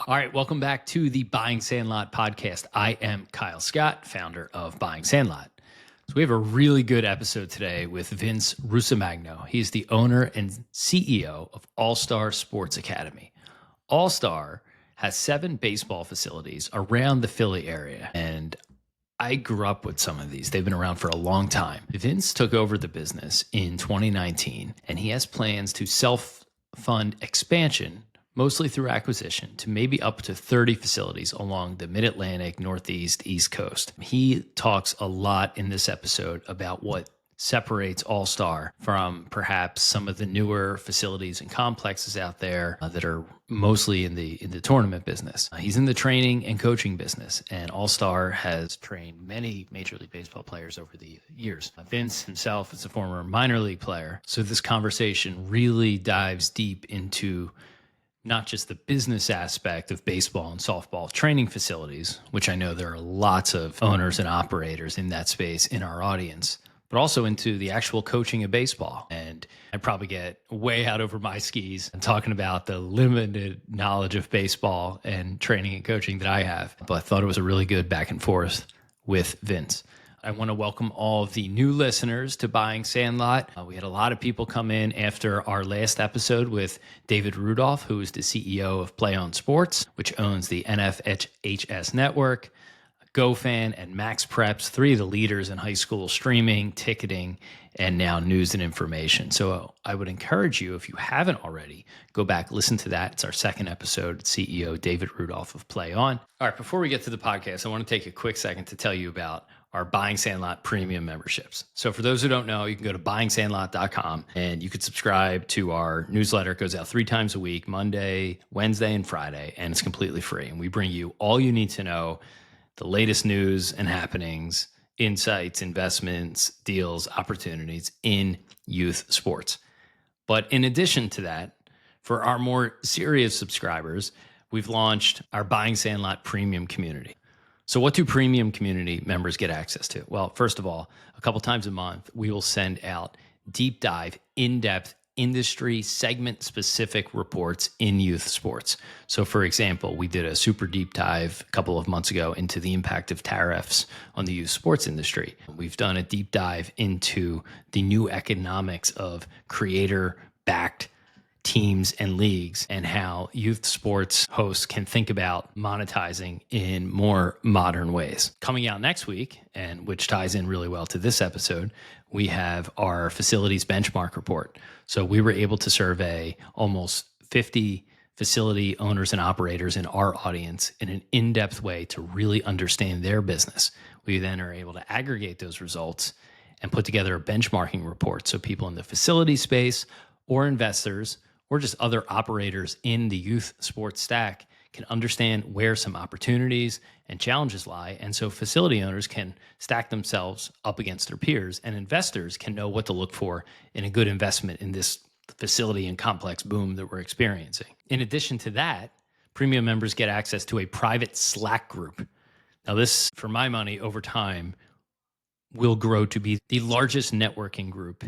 All right, welcome back to the Buying Sandlot podcast. I am Kyle Scott, founder of Buying Sandlot. So we have a really good episode today with Vince Russomagno. He's the owner and CEO of All-Star Sports Academy. All-Star has 7 baseball facilities around the Philly area, and I grew up with some of these. They've been around for a long time. Vince took over the business in 2019, and he has plans to self-fund expansion, mostly through acquisition, to maybe up to 30 facilities along the Mid-Atlantic, Northeast, East Coast. He talks a lot in this episode about what separates All-Star from perhaps some of the newer facilities and complexes out there that are mostly in the tournament business. He's in the training and coaching business, and All-Star has trained many Major League Baseball players over the years. Vince himself is a former minor league player, so this conversation really dives deep into not just the business aspect of baseball and softball training facilities, which I know there are lots of owners and operators in that space in our audience, but also into the actual coaching of baseball. And I probably get way out over my skis and talking about the limited knowledge of baseball and training and coaching that I have, but I thought it was a really good back and forth with Vince. I want to welcome all of the new listeners to Buying Sandlot. We had a lot of people come in after our last episode with David Rudolph, who is the CEO of Play On Sports, which owns the NFHS Network, GoFan, and Max Preps, 3 of the leaders in high school streaming, ticketing, and now news and information. So I would encourage you, if you haven't already, go back, listen to that. It's our second episode, CEO David Rudolph of Play On. All right, before we get to the podcast, I want to take a quick second to tell you about our Buying Sandlot premium memberships. So for those who don't know, you can go to buyingsandlot.com and you could subscribe to our newsletter. It goes out 3 times a week, Monday, Wednesday, and Friday, and it's completely free. And we bring you all you need to know, the latest news and happenings, insights, investments, deals, opportunities in youth sports. But in addition to that, for our more serious subscribers, we've launched our Buying Sandlot premium community. So what do premium community members get access to? Well, first of all, a couple times a month, we will send out deep dive, in-depth, industry segment-specific reports in youth sports. So for example, we did a super deep dive a couple of months ago into the impact of tariffs on the youth sports industry. We've done a deep dive into the new economics of creator-backed teams and leagues and how youth sports hosts can think about monetizing in more modern ways. Coming out next week, and which ties in really well to this episode, we have our facilities benchmark report. So we were able to survey almost 50 facility owners and operators in our audience in an in-depth way to really understand their business. We then are able to aggregate those results and put together a benchmarking report so people in the facility space or investors or just other operators in the youth sports stack can understand where some opportunities and challenges lie. And so facility owners can stack themselves up against their peers, and investors can know what to look for in a good investment in this facility and complex boom that we're experiencing. In addition to that, premium members get access to a private Slack group. Now this, for my money, over time, will grow to be the largest networking group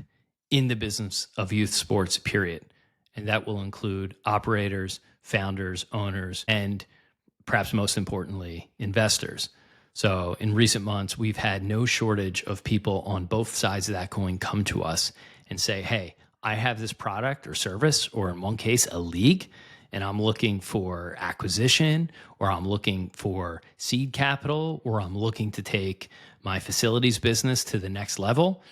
in the business of youth sports, period. And that will include operators, founders, owners, and perhaps most importantly, investors. So in recent months, we've had no shortage of people on both sides of that coin come to us and say, hey, I have this product or service, or in one case, a league, and I'm looking for acquisition, or I'm looking for seed capital, or I'm looking to take my facilities business to the next level.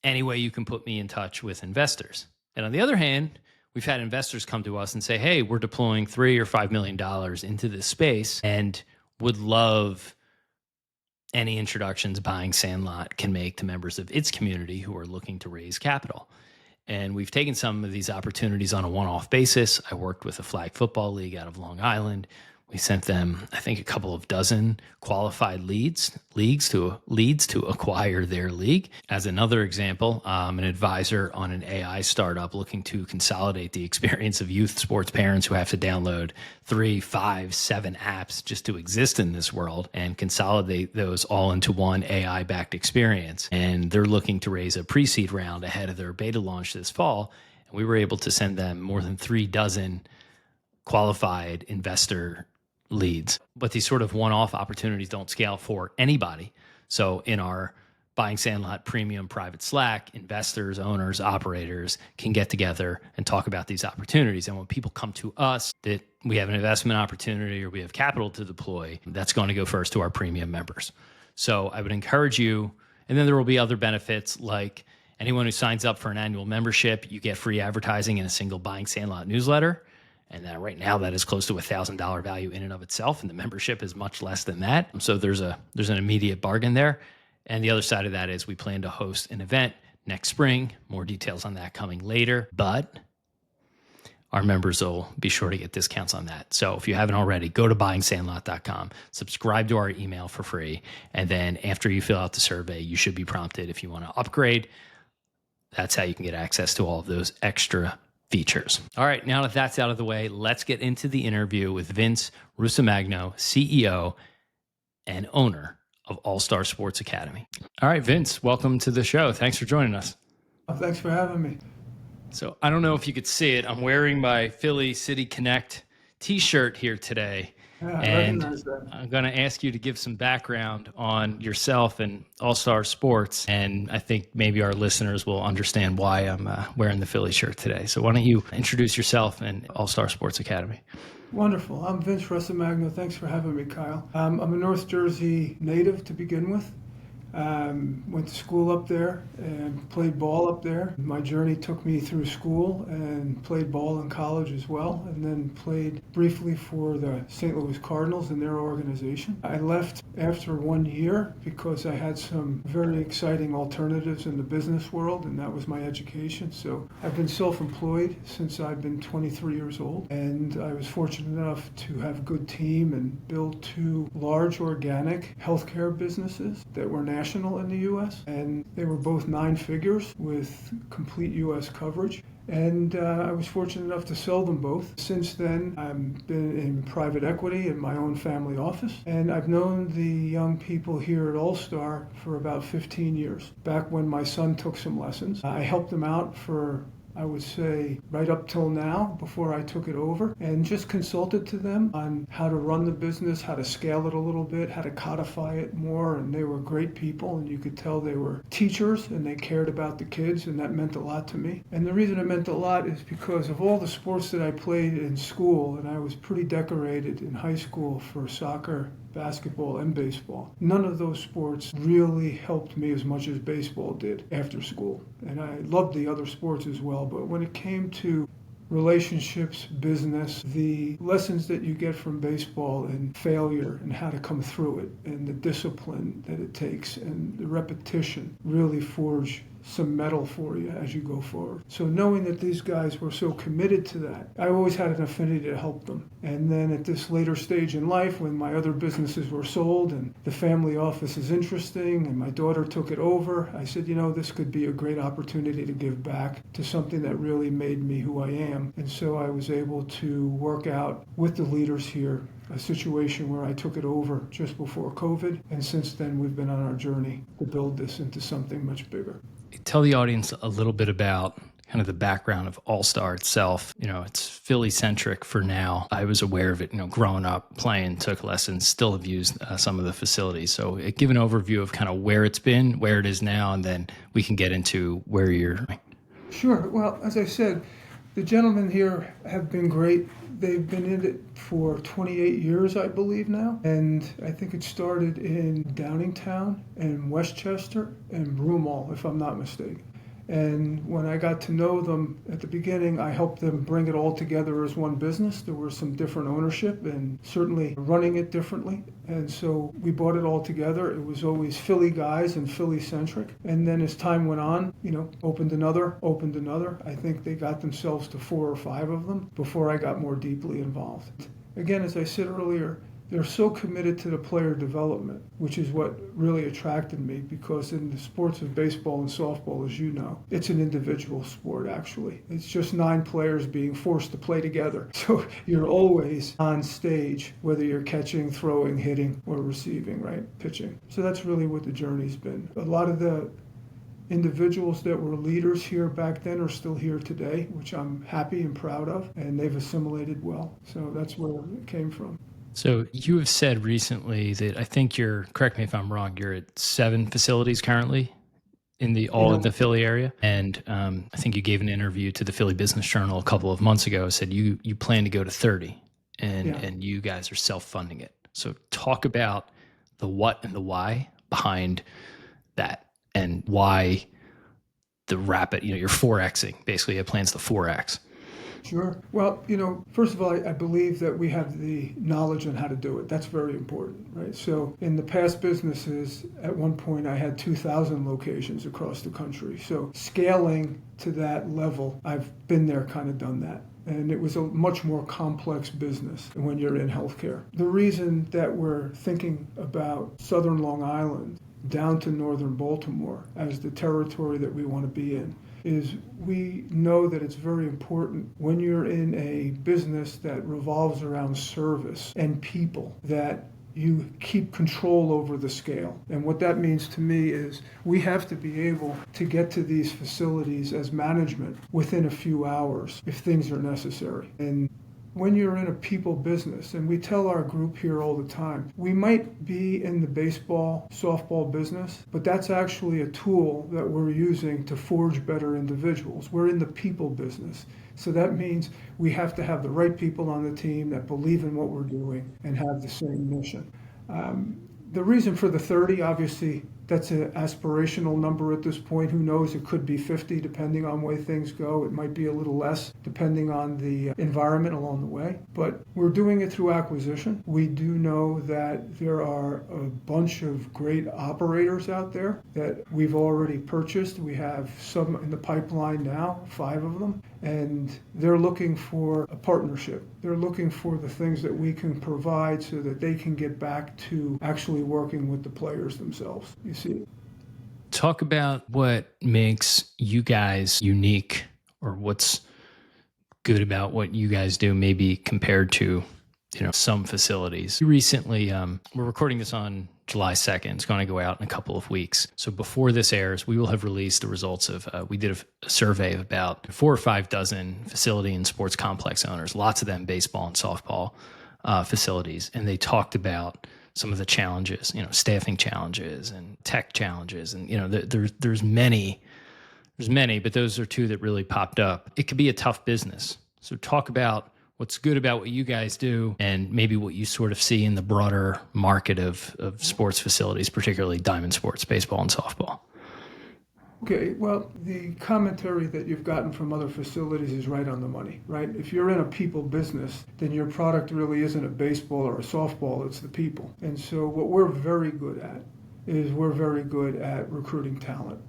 Any way you can put me in touch with investors. And on the other hand, we've had investors come to us and say, hey, we're deploying $3 or $5 million into this space and would love any introductions Buying Sandlot can make to members of its community who are looking to raise capital. And we've taken some of these opportunities on a one-off basis. I worked with a flag football league out of Long Island. We sent them, I think, a couple of dozen qualified leads to acquire their league. As another example, an advisor on an AI startup looking to consolidate the experience of youth sports parents who have to download 3, 5, 7 apps just to exist in this world and consolidate those all into one AI-backed experience. And they're looking to raise a pre-seed round ahead of their beta launch this fall. And we were able to send them more than 3 dozen qualified investor leads. But these sort of one-off opportunities don't scale for anybody. So in our Buying Sandlot Premium private Slack, investors, owners, operators can get together and talk about these opportunities. And when people come to us that we have an investment opportunity or we have capital to deploy, that's going to go first to our premium members. So I would encourage you, and then there will be other benefits like anyone who signs up for an annual membership, you get free advertising in a single Buying Sandlot newsletter. And right now that is close to $1,000 value in and of itself. And the membership is much less than that. So there's an immediate bargain there. And the other side of that is we plan to host an event next spring. More details on that coming later, but our members will be sure to get discounts on that. So if you haven't already, go to buyingsandlot.com, subscribe to our email for free. And then after you fill out the survey, you should be prompted if you want to upgrade. That's how you can get access to all of those extra features. All right, now that that's out of the way, let's get into the interview with Vince Russomagno, CEO and owner of All-Star Sports Academy. All right, Vince, welcome to the show. Thanks for joining us. Oh, thanks for having me. So I don't know if you could see it. I'm wearing my Philly City Connect t-shirt here today. Yeah, I and recognize that. I'm going to ask you to give some background on yourself and All-Star Sports. And I think maybe our listeners will understand why I'm wearing the Philly shirt today. So why don't you introduce yourself and All-Star Sports Academy? Wonderful. I'm Vince Russomagno. Thanks for having me, Kyle. I'm a North Jersey native to begin with. Went to school up there and played ball up there. My journey took me through school and played ball in college as well, and then played briefly for the St. Louis Cardinals and their organization. I left after 1 year because I had some very exciting alternatives in the business world, and that was my education. So I've been self-employed since I've been 23 years old, and I was fortunate enough to have a good team and build two large organic healthcare businesses that were national in the U.S., and they were both 9 figures with complete U.S. coverage. And I was fortunate enough to sell them both. Since then, I've been in private equity in my own family office, and I've known the young people here at All-Star for about 15 years. Back when my son took some lessons, I helped them out for, I would say, right up till now, before I took it over, and just consulted to them on how to run the business, how to scale it a little bit, how to codify it more, and they were great people, and you could tell they were teachers, and they cared about the kids, and that meant a lot to me. And the reason it meant a lot is because of all the sports that I played in school, and I was pretty decorated in high school for soccer, basketball, and baseball. None of those sports really helped me as much as baseball did after school. And I loved the other sports as well, but when it came to relationships, business, the lessons that you get from baseball and failure and how to come through it and the discipline that it takes and the repetition really forge some metal for you as you go forward. So knowing that these guys were so committed to that, I always had an affinity to help them. And then at this later stage in life, when my other businesses were sold and the family office is interesting and my daughter took it over, I said, this could be a great opportunity to give back to something that really made me who I am. And so I was able to work out with the leaders here a situation where I took it over just before COVID. And since then, we've been on our journey to build this into something much bigger. Tell the audience a little bit about kind of the background of All-Star itself. It's Philly-centric for now. I was aware of it, growing up, playing, took lessons, still have used some of the facilities. So give an overview of kind of where it's been, where it is now, and then we can get into where you're. Sure. Well, as I said, the gentlemen here have been great. They've been in it for 28 years, I believe now. And I think it started in Downingtown and Westchester and Broomall, if I'm not mistaken. And when I got to know them at the beginning, I helped them bring it all together as one business. There was some different ownership and certainly running it differently. And so we brought it all together. It was always Philly guys and Philly-centric. And then as time went on, opened another. I think they got themselves to 4 or 5 of them before I got more deeply involved. Again, as I said earlier, they're so committed to the player development, which is what really attracted me, because in the sports of baseball and softball, as you know, it's an individual sport, actually. It's just 9 players being forced to play together. So you're always on stage, whether you're catching, throwing, hitting, or receiving, right? Pitching. So that's really what the journey's been. A lot of the individuals that were leaders here back then are still here today, which I'm happy and proud of, and they've assimilated well. So that's where it came from. So you have said recently that I think correct me if I'm wrong, you're at 7 facilities currently in the Philly area. And I think you gave an interview to the Philly Business Journal a couple of months ago, said you plan to go to 30 and you guys are self-funding it. So talk about the what and the why behind that and why the rapid, you're 4Xing, basically it plans to 4X. Sure. Well, first of all, I believe that we have the knowledge on how to do it. That's very important, right? So in the past businesses, at one point I had 2,000 locations across the country. So scaling to that level, I've been there, kind of done that. And it was a much more complex business when you're in healthcare. The reason that we're thinking about Southern Long Island down to Northern Baltimore as the territory that we want to be in is we know that it's very important when you're in a business that revolves around service and people that you keep control over the scale. And what that means to me is we have to be able to get to these facilities as management within a few hours if things are necessary. And when you're in a people business, and we tell our group here all the time, we might be in the baseball, softball business, but that's actually a tool that we're using to forge better individuals. We're in the people business. So that means we have to have the right people on the team that believe in what we're doing and have the same mission. The reason for the 30, obviously, that's an aspirational number at this point. Who knows? It could be 50 depending on where things go. It might be a little less depending on the environment along the way. But we're doing it through acquisition. We do know that there are a bunch of great operators out there that we've already purchased. We have some in the pipeline now, 5 of them. And they're looking for a partnership. They're looking for the things that we can provide so that they can get back to actually working with the players themselves. You see? Talk about what makes you guys unique or what's good about what you guys do, maybe compared to, some facilities. Recently, we're recording this on July 2nd. It's going to go out in a couple of weeks. So before this airs, we will have released the results of, we did a survey of about 4 or 5 dozen facility and sports complex owners, lots of them baseball and softball facilities. And they talked about some of the challenges, staffing challenges and tech challenges. And, there's many, but those are 2 that really popped up. It could be a tough business. So talk about what's good about what you guys do and maybe what you sort of see in the broader market of sports facilities, particularly diamond sports, baseball and softball. Okay, well, the commentary that you've gotten from other facilities is right on the money, right? If you're in a people business, then your product really isn't a baseball or a softball, it's the people. And so what we're very good at is we're very good at recruiting talent.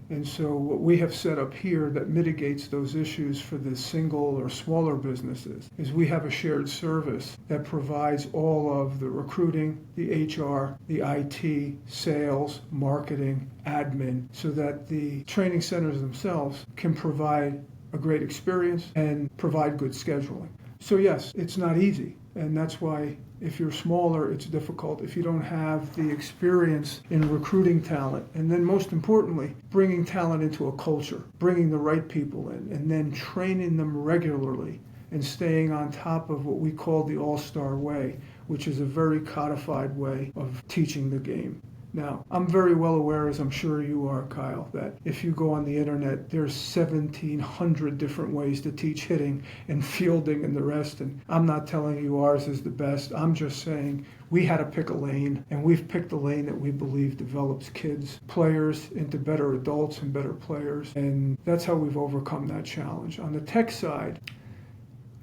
And so what we have set up here that mitigates those issues for the single or smaller businesses is we have a shared service that provides all of the recruiting, the HR, the IT, sales, marketing, admin, so that the training centers themselves can provide a great experience and provide good scheduling. So yes, it's not easy, and that's why if you're smaller, it's difficult if you don't have the experience in recruiting talent. And then most importantly, bringing talent into a culture, bringing the right people in, and then training them regularly and staying on top of what we call the all-star way, which is a very codified way of teaching the game. Now, I'm very well aware, as I'm sure you are, Kyle, that if you go on the internet, there's 1,700 different ways to teach hitting and fielding and the rest. And I'm not telling you ours is the best. I'm just saying we had to pick a lane, and we've picked a lane that we believe develops kids, players into better adults and better players. And that's how we've overcome that challenge. On the tech side,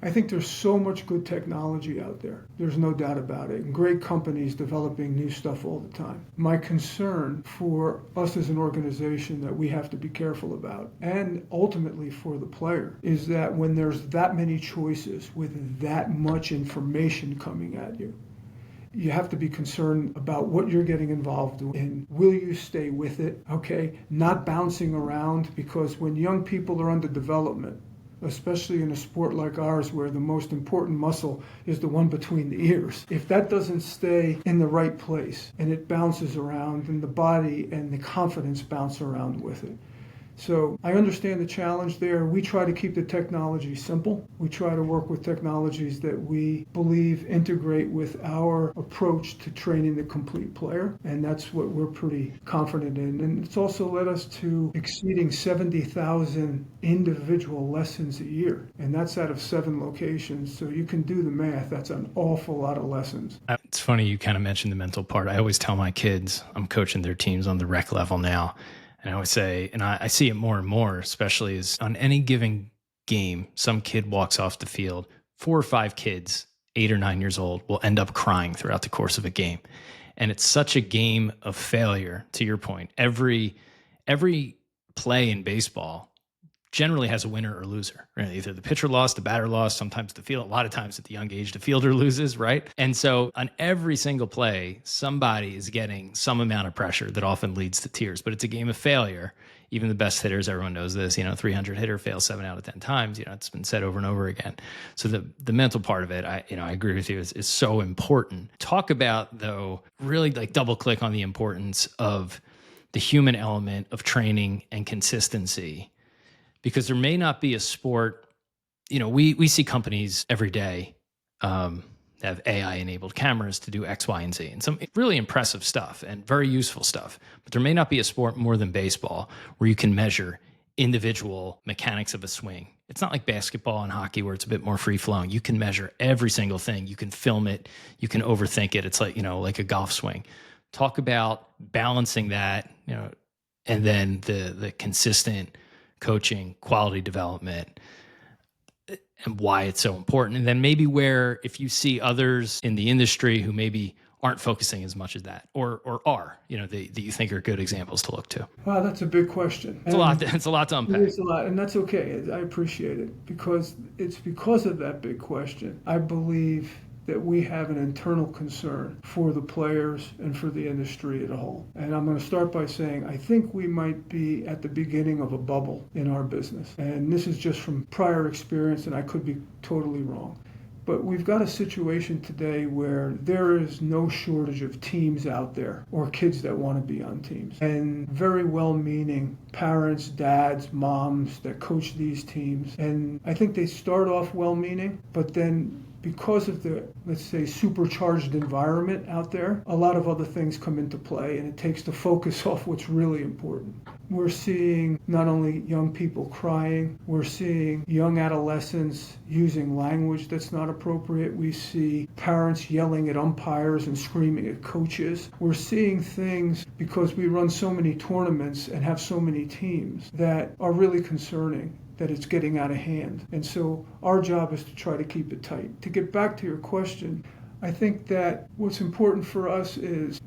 I think there's so much good technology out there. There's no doubt about it. And great companies developing new stuff all the time. My concern for us as an organization that we have to be careful about, and ultimately for the player, is that when there's that many choices with that much information coming at you, you have to be concerned about what you're getting involved in. Will you stay with it? Okay, not bouncing around, because when young people are under development, especially in a sport like ours where the most important muscle is the one between the ears. If that doesn't stay in the right place and it bounces around, and the body and the confidence bounce around with it. So I understand the challenge there. We try to keep the technology simple. We try to work with technologies that we believe integrate with our approach to training the complete player, and that's what we're pretty confident in. And it's also led us to exceeding 70,000 individual lessons a year, and that's out of 7 locations. So you can do the math. That's an awful lot of lessons. It's funny you kind of mentioned the mental part. I always tell my kids, I'm coaching their teams on the rec level now, and I always say, and I see it more and more, especially as on any given game, some kid walks off the field, 4 or 5 kids, 8 or 9 years old, will end up crying throughout the course of a game. And it's such a game of failure, to your point. Every play in baseball generally has a winner or loser, right? Either the pitcher lost, the batter lost, sometimes the field, a lot of times at the young age, the fielder loses, right? And so on every single play, somebody is getting some amount of pressure that often leads to tears, but it's a game of failure. Even the best hitters, everyone knows this, 300 hitter fails 7 out of 10 times, it's been said over and over again. So the mental part of it, I agree with you, is so important. Talk about, though, really like double click on the importance of the human element of training and consistency. Because there may not be a sport, we see companies every day that have AI-enabled cameras to do X, Y, and Z, and some really impressive stuff and very useful stuff. But there may not be a sport more than baseball where you can measure individual mechanics of a swing. It's not like basketball and hockey where it's a bit more free-flowing. You can measure every single thing. You can film it. You can overthink it. It's like, like a golf swing. Talk about balancing that, and then the consistent coaching, quality development, and why it's so important. And then maybe where, if you see others in the industry who maybe aren't focusing as much as that, or are, that you think are good examples to look to. Wow, that's a big question. It's a lot to unpack. It's a lot, and that's okay. I appreciate it, because it's because of that big question, I believe, that we have an internal concern for the players and for the industry as a whole. And I'm going to start by saying I think we might be at the beginning of a bubble in our business. And this is just from prior experience, and I could be totally wrong. But we've got a situation today where there is no shortage of teams out there, or kids that want to be on teams. And very well-meaning parents, dads, moms that coach these teams. And I think they start off well-meaning, but then because of the, let's say, supercharged environment out there, a lot of other things come into play, and it takes the focus off what's really important. We're seeing not only young people crying, we're seeing young adolescents using language that's not appropriate. We see parents yelling at umpires and screaming at coaches. We're seeing things, because we run so many tournaments and have so many teams, that are really concerning, that it's getting out of hand. And so our job is to try to keep it tight. To get back to your question, I think that what's important for us is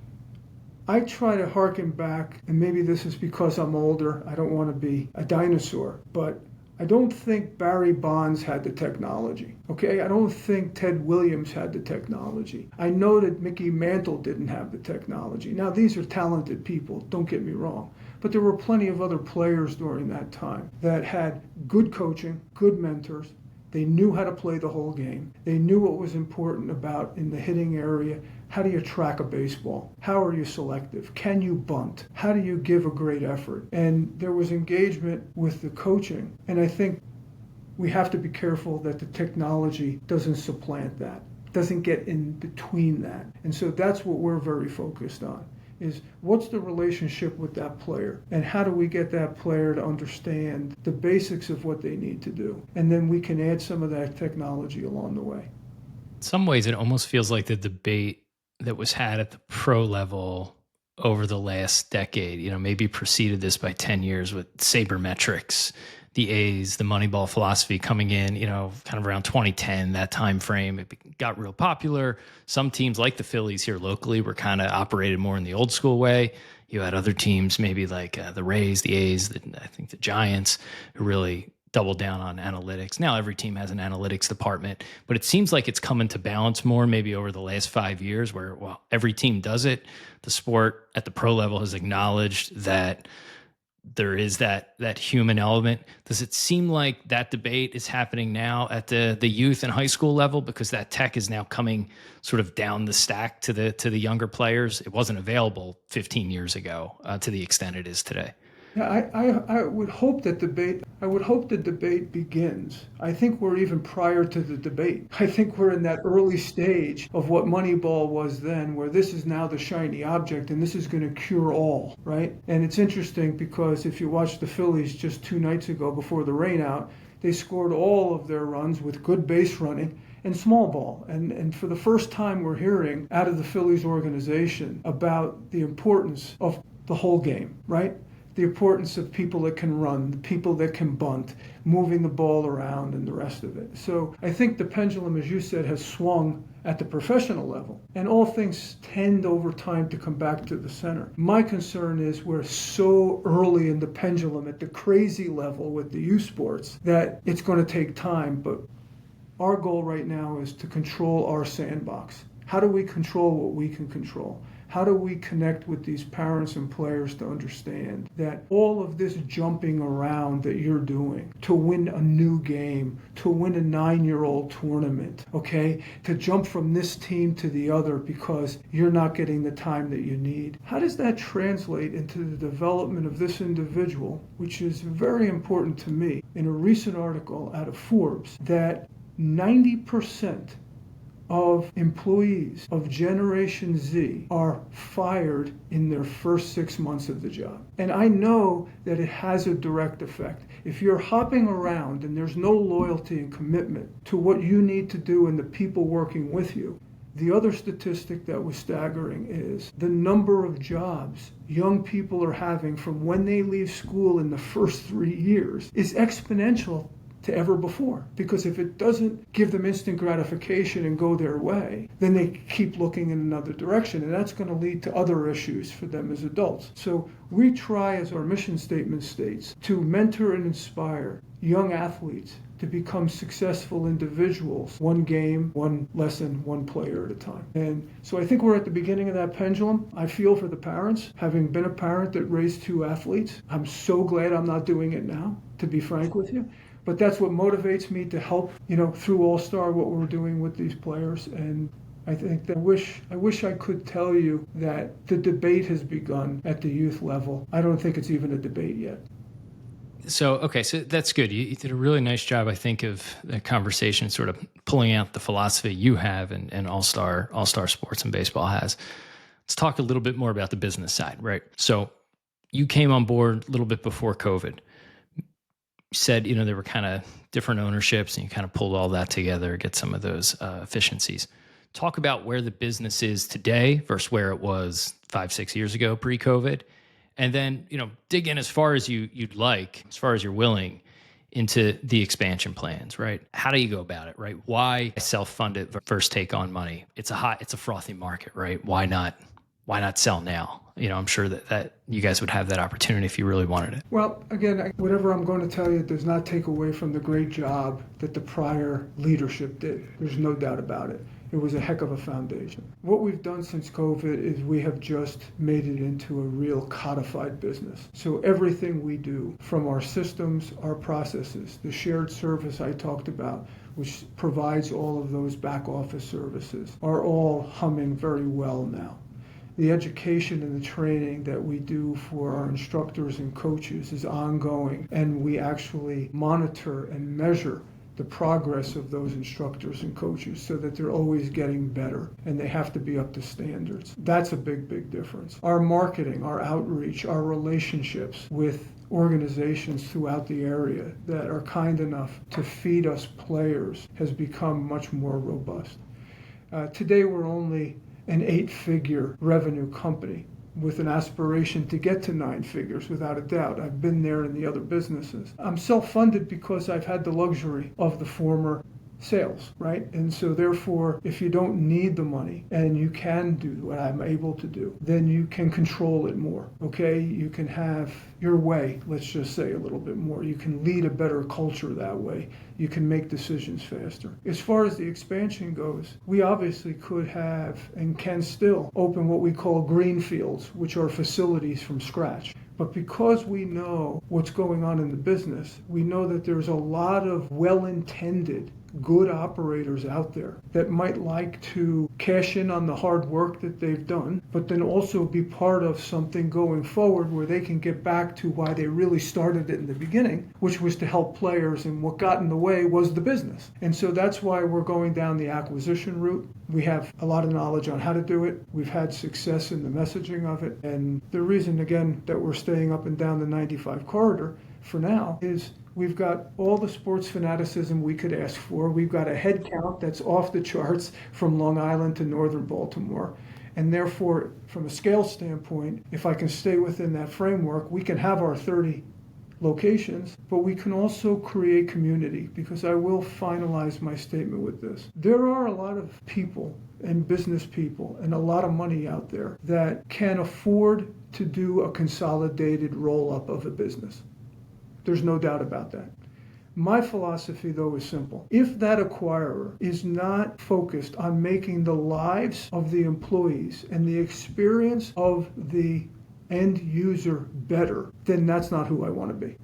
I try to hearken back, and maybe this is because I'm older, I don't want to be a dinosaur, but I don't think Barry Bonds had the technology, okay? I don't think Ted Williams had the technology. I know that Mickey Mantle didn't have the technology. Now, these are talented people, don't get me wrong. But there were plenty of other players during that time that had good coaching, good mentors. They knew how to play the whole game. They knew what was important about in the hitting area. How do you track a baseball? How are you selective? Can you bunt? How do you give a great effort? And there was engagement with the coaching. And I think we have to be careful that the technology doesn't supplant that, doesn't get in between that. And so that's what we're very focused on, is what's the relationship with that player, and how do we get that player to understand the basics of what they need to do, and then we can add some of that technology along the way. In some ways, it almost feels like the debate that was had at the pro level over the last decade, maybe preceded this by 10 years with sabermetrics, the A's, the Moneyball philosophy coming in, kind of around 2010, that time frame. It got real popular. Some teams like the Phillies here locally were kind of operated more in the old school way. You had other teams, maybe like the Rays, the A's, I think the Giants, who really doubled down on analytics. Now every team has an analytics department, but it seems like it's come into balance more maybe over the last 5 years where, every team does it. The sport at the pro level has acknowledged that there is that human element. Does it seem like that debate is happening now at the youth and high school level, because that tech is now coming sort of down the stack to the younger players? It wasn't available 15 years ago to the extent it is today. Yeah, I would hope that debate. I would hope the debate begins. I think we're even prior to the debate. I think we're in that early stage of what Moneyball was then, where this is now the shiny object, and this is going to cure all, right? And it's interesting because if you watch the Phillies just 2 nights ago before the rain out, they scored all of their runs with good base running and small ball. And for the first time, we're hearing out of the Phillies organization about the importance of the whole game, right? The importance of people that can run, the people that can bunt, moving the ball around, and the rest of it. So I think the pendulum, as you said, has swung at the professional level, and all things tend over time to come back to the center. My concern is we're so early in the pendulum at the crazy level with the youth sports that it's going to take time, but our goal right now is to control our sandbox. How do we control what we can control? How do we connect with these parents and players to understand that all of this jumping around that you're doing to win a new game, to win a 9-year-old tournament, okay, to jump from this team to the other because you're not getting the time that you need, how does that translate into the development of this individual, which is very important to me? In a recent article out of Forbes, that 90% of employees of Generation Z are fired in their first 6 months of the job. And I know that it has a direct effect. If you're hopping around and there's no loyalty and commitment to what you need to do and the people working with you, the other statistic that was staggering is the number of jobs young people are having from when they leave school in the first 3 years is exponential to ever before. Because if it doesn't give them instant gratification and go their way, then they keep looking in another direction, and that's going to lead to other issues for them as adults. So we try, as our mission statement states, to mentor and inspire young athletes to become successful individuals, one game, one lesson, one player at a time. And so I think we're at the beginning of that pendulum. I feel for the parents. Having been a parent that raised 2 athletes, I'm so glad I'm not doing it now, to be frank with you. But that's what motivates me to help, through All-Star, what we're doing with these players. And I think that I wish I could tell you that the debate has begun at the youth level. I don't think it's even a debate yet. So that's good. You did a really nice job, I think, of the conversation, sort of pulling out the philosophy you have and All-Star Sports and baseball has. Let's talk a little bit more about the business side, right? So you came on board a little bit before COVID. You said, there were kind of different ownerships and you kind of pulled all that together, get some of those efficiencies. Talk about where the business is today versus where it was 5-6 years ago pre-COVID. And then, dig in as far as you'd like, as far as you're willing, into the expansion plans, right? How do you go about it, right? Why self-fund it versus take on money? It's a frothy market, right? Why not sell now? I'm sure that you guys would have that opportunity if you really wanted it. Well, again, whatever I'm going to tell you does not take away from the great job that the prior leadership did. There's no doubt about it. It was a heck of a foundation. What we've done since COVID is we have just made it into a real codified business. So everything we do, from our systems, our processes, the shared service I talked about, which provides all of those back office services, are all humming very well now. The education and the training that we do for our instructors and coaches is ongoing, and we actually monitor and measure the progress of those instructors and coaches so that they're always getting better and they have to be up to standards. That's a big, big difference. Our marketing, our outreach, our relationships with organizations throughout the area that are kind enough to feed us players has become much more robust. Today we're only an 8-figure revenue company with an aspiration to get to 9 figures, without a doubt. I've been there in the other businesses. I'm self-funded because I've had the luxury of the former sales, right? And so therefore, if you don't need the money and you can do what I'm able to do, then you can control it more, okay? You can have your way, let's just say, a little bit more. You can lead a better culture that way. You can make decisions faster. As far as the expansion goes, we obviously could have and can still open what we call greenfields, which are facilities from scratch. But because we know what's going on in the business, we know that there's a lot of well-intended, good operators out there that might like to cash in on the hard work that they've done, but then also be part of something going forward where they can get back to why they really started it in the beginning, which was to help players, and what got in the way was the business. And so that's why we're going down the acquisition route. We have a lot of knowledge on how to do it. We've had success in the messaging of it. And the reason, again, that we're staying up and down the 95 corridor for now is we've got all the sports fanaticism we could ask for. We've got a head count that's off the charts from Long Island to northern Baltimore. And therefore, from a scale standpoint, if I can stay within that framework, we can have our 30 locations, but we can also create community, because I will finalize my statement with this. There are a lot of people and business people and a lot of money out there that can afford to do a consolidated roll-up of a business. There's no doubt about that. My philosophy, though, is simple. If that acquirer is not focused on making the lives of the employees and the experience of the end user better, then that's not who I want to be.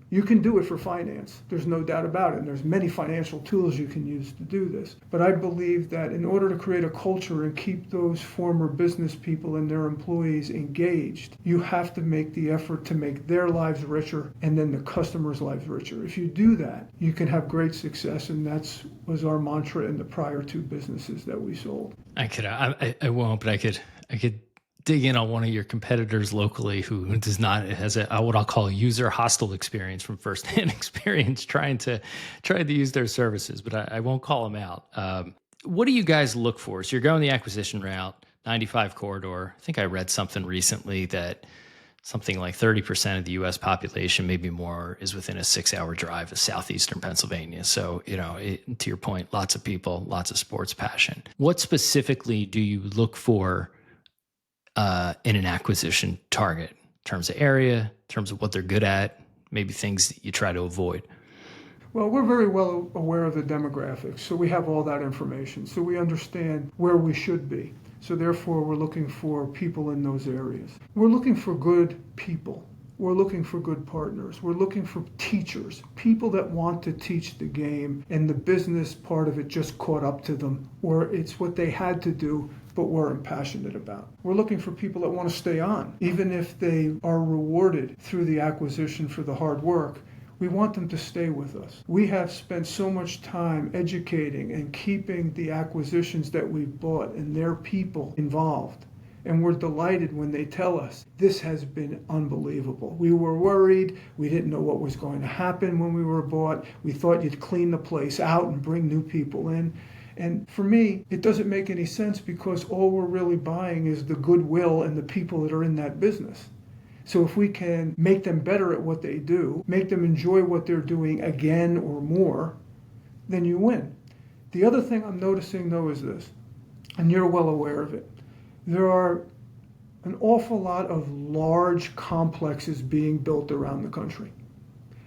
You can do it for finance. There's no doubt about it. And there's many financial tools you can use to do this. But I believe that in order to create a culture and keep those former business people and their employees engaged, you have to make the effort to make their lives richer and then the customers' lives richer. If you do that, you can have great success. And that was our mantra in the prior two businesses that we sold. I won't, but I could dig in on one of your competitors locally who does not, has a what I'll call user hostile experience from firsthand experience trying to use their services, but I won't call them out. What do you guys look for? So you're going the acquisition route, 95 corridor. I think I read something recently that something like 30% of the U.S. population, maybe more, is within a 6-hour drive of southeastern Pennsylvania. So, to your point, lots of people, lots of sports passion. What specifically do you look for in an acquisition target in terms of area, in terms of what they're good at, maybe things that you try to avoid? Well, we're very well aware of the demographics, so we have all that information. So we understand where we should be. So therefore, we're looking for people in those areas. We're looking for good people. We're looking for good partners. We're looking for teachers, people that want to teach the game, and the business part of it just caught up to them, or it's what they had to do but weren't passionate about. We're looking for people that want to stay on, even if they are rewarded through the acquisition for the hard work. We want them to stay with us. We have spent so much time educating and keeping the acquisitions that we've bought and their people involved. And we're delighted when they tell us, this has been unbelievable. We were worried. We didn't know what was going to happen when we were bought. We thought you'd clean the place out and bring new people in. And for me, it doesn't make any sense, because all we're really buying is the goodwill and the people that are in that business. So if we can make them better at what they do, make them enjoy what they're doing again or more, then you win. The other thing I'm noticing, though, is this, and you're well aware of it. There are an awful lot of large complexes being built around the country.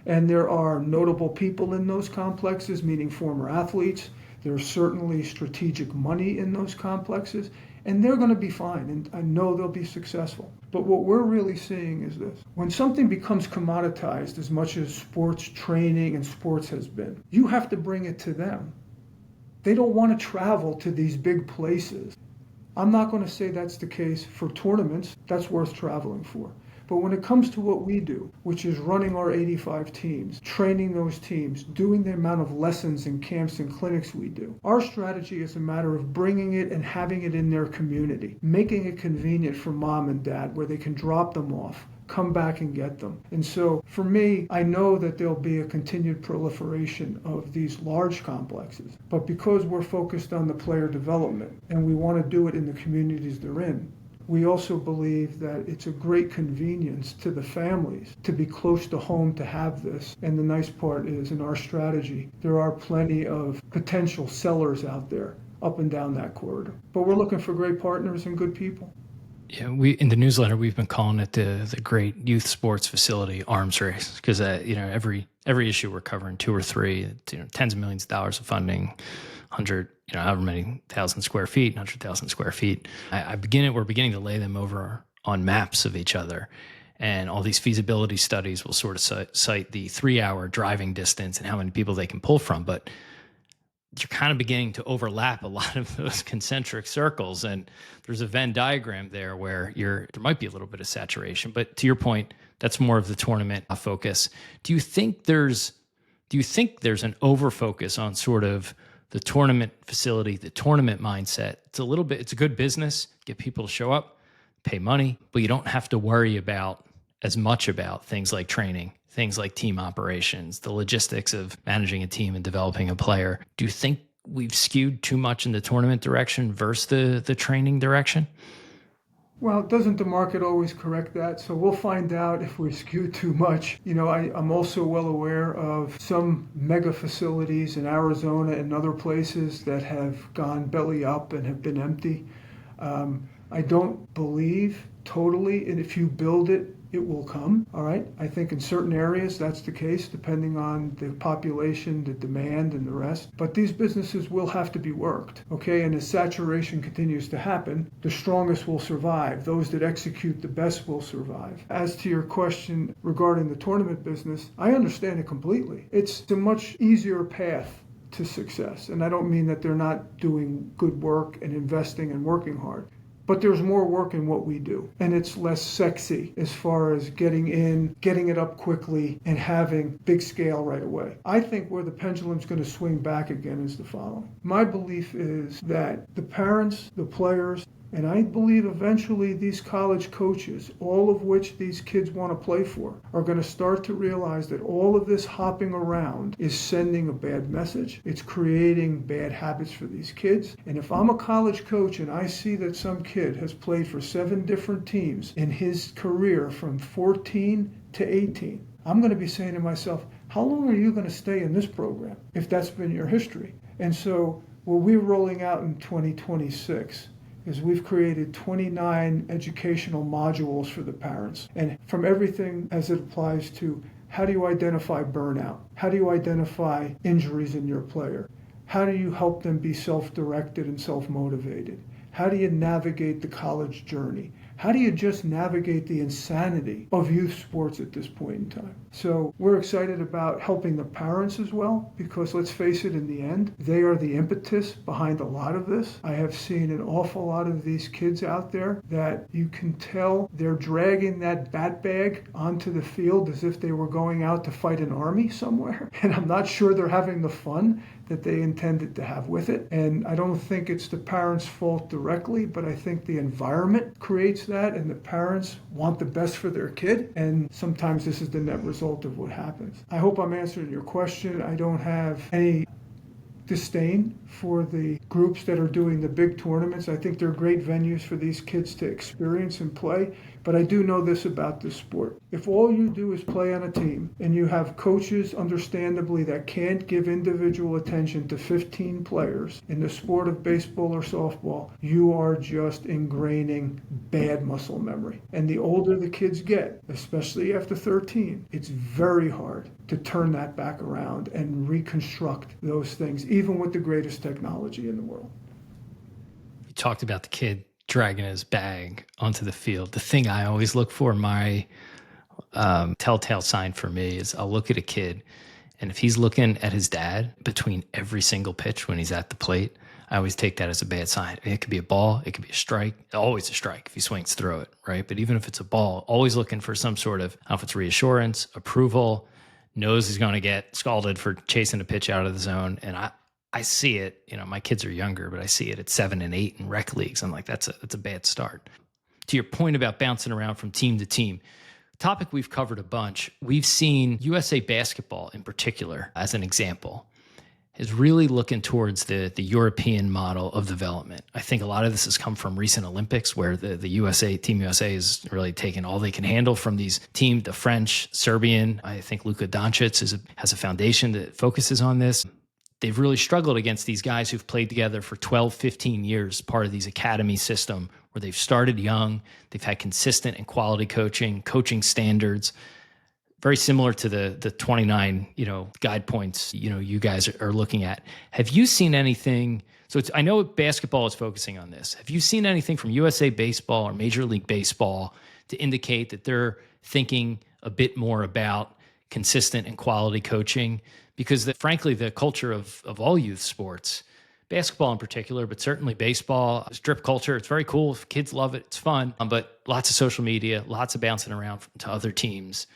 And there are notable people in those complexes, meaning former athletes. There's certainly strategic money in those complexes, and they're going to be fine, and I know they'll be successful. But what we're really seeing is this. When something becomes commoditized as much as sports training and sports has been, you have to bring it to them. They don't want to travel to these big places. I'm not going to say that's the case for tournaments. That's worth traveling for. But when it comes to what we do, which is running our 85 teams, training those teams, doing the amount of lessons and camps and clinics we do, our strategy is a matter of bringing it and having it in their community, making it convenient for mom and dad where they can drop them off, come back and get them. And so for me, I know that there'll be a continued proliferation of these large complexes. But because we're focused on the player development and we want to do it in the communities they're in, we also believe that it's a great convenience to the families to be close to home to have this. And the nice part is, in our strategy, there are plenty of potential sellers out there up and down that corridor. But we're looking for great partners and good people. Yeah, we in the newsletter we've been calling it the great youth sports facility arms race, because every issue we're covering 2 or 3, tens of millions of dollars of funding, 100, however many thousand square feet, 100,000 square feet. We're beginning to lay them over on maps of each other, And all these feasibility studies will sort of cite the 3-hour driving distance and how many people they can pull from. But you're kind of beginning to overlap a lot of those concentric circles. And there's a Venn diagram there where there might be a little bit of saturation. But to your point, that's more of the tournament focus. Do you think there's an overfocus on sort of the tournament facility, the tournament mindset? It's a good business, get people to show up, pay money, but you don't have to worry as much about things like training, things like team operations, the logistics of managing a team and developing a player. Do you think we've skewed too much in the tournament direction versus the training direction? Well, doesn't the market always correct that? So we'll find out if we skew too much. I'm also well aware of some mega facilities in Arizona and other places that have gone belly up and have been empty. I don't believe totally, and if you build it, it will come, all right? I think in certain areas that's the case, depending on the population, the demand, and the rest. But these businesses will have to be worked, okay? And as saturation continues to happen, the strongest will survive. Those that execute the best will survive. As to your question regarding the tournament business, I understand it completely. It's a much easier path to success. And I don't mean that they're not doing good work and investing and working hard. But there's more work in what we do, and it's less sexy as far as getting it up quickly, and having big scale right away. I think where the pendulum's going to swing back again is the following. My belief is that the parents, the players, and I believe eventually these college coaches, all of which these kids want to play for, are going to start to realize that all of this hopping around is sending a bad message. It's creating bad habits for these kids. And if I'm a college coach and I see that some kid has played for 7 different teams in his career from 14 to 18, I'm going to be saying to myself, how long are you going to stay in this program if that's been your history? And so what we're rolling out in 2026 is we've created 29 educational modules for the parents. And from everything as it applies to how do you identify burnout? How do you identify injuries in your player? How do you help them be self-directed and self-motivated? How do you navigate the college journey? How do you just navigate the insanity of youth sports at this point in time? So we're excited about helping the parents as well, because let's face it, in the end, they are the impetus behind a lot of this. I have seen an awful lot of these kids out there that you can tell they're dragging that bat bag onto the field as if they were going out to fight an army somewhere. And I'm not sure they're having the fun that they intended to have with it. And I don't think it's the parents' fault directly, but I think the environment creates that, and the parents want the best for their kid, and sometimes this is the net result of what happens. I hope I'm answering your question. I don't have any disdain for the groups that are doing the big tournaments. I think they're great venues for these kids to experience and play, but I do know this about this sport. If all you do is play on a team and you have coaches, understandably, that can't give individual attention to 15 players in the sport of baseball or softball, you are just ingraining bad muscle memory. And the older the kids get, especially after 13, it's very hard to turn that back around and reconstruct those things, even with the greatest technology in the world. You talked about the kid dragging his bag onto the field. The thing I always look for, my telltale sign for me, is I'll look at a kid, and if he's looking at his dad between every single pitch when he's at the plate, I always take that as a bad sign. It could be a ball, it could be a strike, always a strike if he swings through it, right? But even if it's a ball, always looking for some sort of, I don't know if it's reassurance, approval, knows he's going to get scalded for chasing a pitch out of the zone. And I see it, my kids are younger, but I see it at 7 and 8 in rec leagues. I'm like, that's a bad start. To your point about bouncing around from team to team, topic we've covered a bunch. We've seen USA basketball in particular, as an example, is really looking towards the European model of development. I think a lot of this has come from recent Olympics, where the Team USA is really taking all they can handle from these teams, the French, Serbian. I think Luka Doncic has a foundation that focuses on this. They've really struggled against these guys who've played together for 12, 15 years, part of these academy system where they've started young, they've had consistent and quality coaching standards, very similar to the 29, guide points, you guys are looking at. Have you seen anything? So I know basketball is focusing on this. Have you seen anything from USA Baseball or Major League Baseball to indicate that they're thinking a bit more about consistent and quality coaching? Because frankly, the culture of all youth sports, basketball in particular, but certainly baseball, is drip culture. It's very cool. Kids love it. It's fun, but lots of social media, lots of bouncing around to other teams,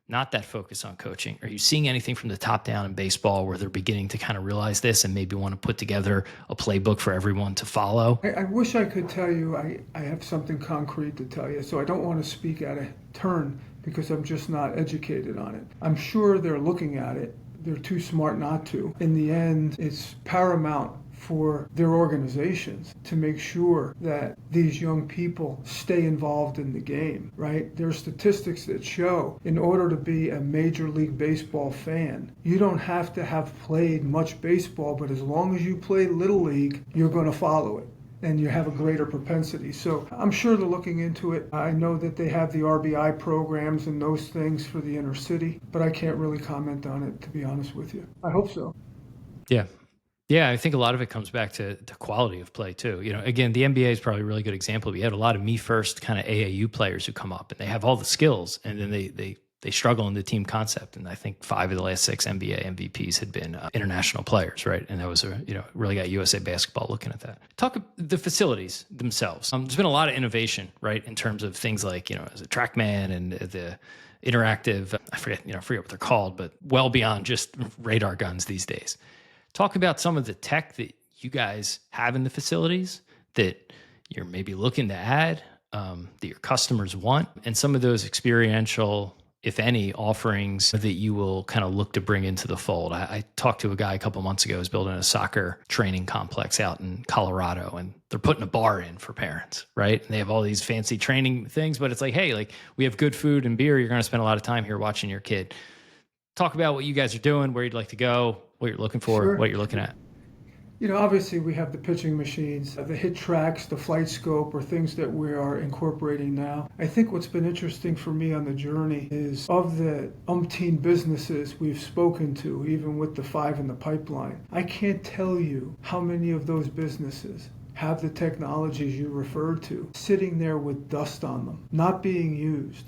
not that focus on coaching. Are you seeing anything from the top down in baseball where they're beginning to kind of realize this and maybe want to put together a playbook for everyone to follow? I wish I could tell you I have something concrete to tell you, so I don't want to speak out of turn because I'm just not educated on it. I'm sure they're looking at it. They're too smart not to. In the end, it's paramount for their organizations to make sure that these young people stay involved in the game, right? There are statistics that show in order to be a Major League Baseball fan, you don't have to have played much baseball, but as long as you play Little League, you're going to follow it and you have a greater propensity. So I'm sure they're looking into it. I know that they have the RBI programs and those things for the inner city, but I can't really comment on it, to be honest with you. I hope so. Yeah. Yeah, I think a lot of it comes back to quality of play too. Again, the NBA is probably a really good example. We had a lot of me first kind of AAU players who come up and they have all the skills, and then they struggle in the team concept. And I think 5 of the last 6 NBA MVPs had been international players, right? And that was really got USA Basketball looking at that. Talk the facilities themselves. There's been a lot of innovation, right, in terms of things like as a TrackMan and the interactive. I forget what they're called, but well beyond just radar guns these days. Talk about some of the tech that you guys have in the facilities that you're maybe looking to add, that your customers want, and some of those experiential, if any, offerings that you will kind of look to bring into the fold. I talked to a guy a couple months ago who's building a soccer training complex out in Colorado, and they're putting a bar in for parents, right? And they have all these fancy training things, but it's like, hey, we have good food and beer. You're going to spend a lot of time here watching your kid. Talk about what you guys are doing, where you'd like to go, what you're looking for, Sure. what you're looking at. Obviously we have the pitching machines, the hit tracks, the flight scope are things that we are incorporating now. I think what's been interesting for me on the journey is of the umpteen businesses we've spoken to, even with the 5 in the pipeline, I can't tell you how many of those businesses have the technologies you referred to sitting there with dust on them, not being used.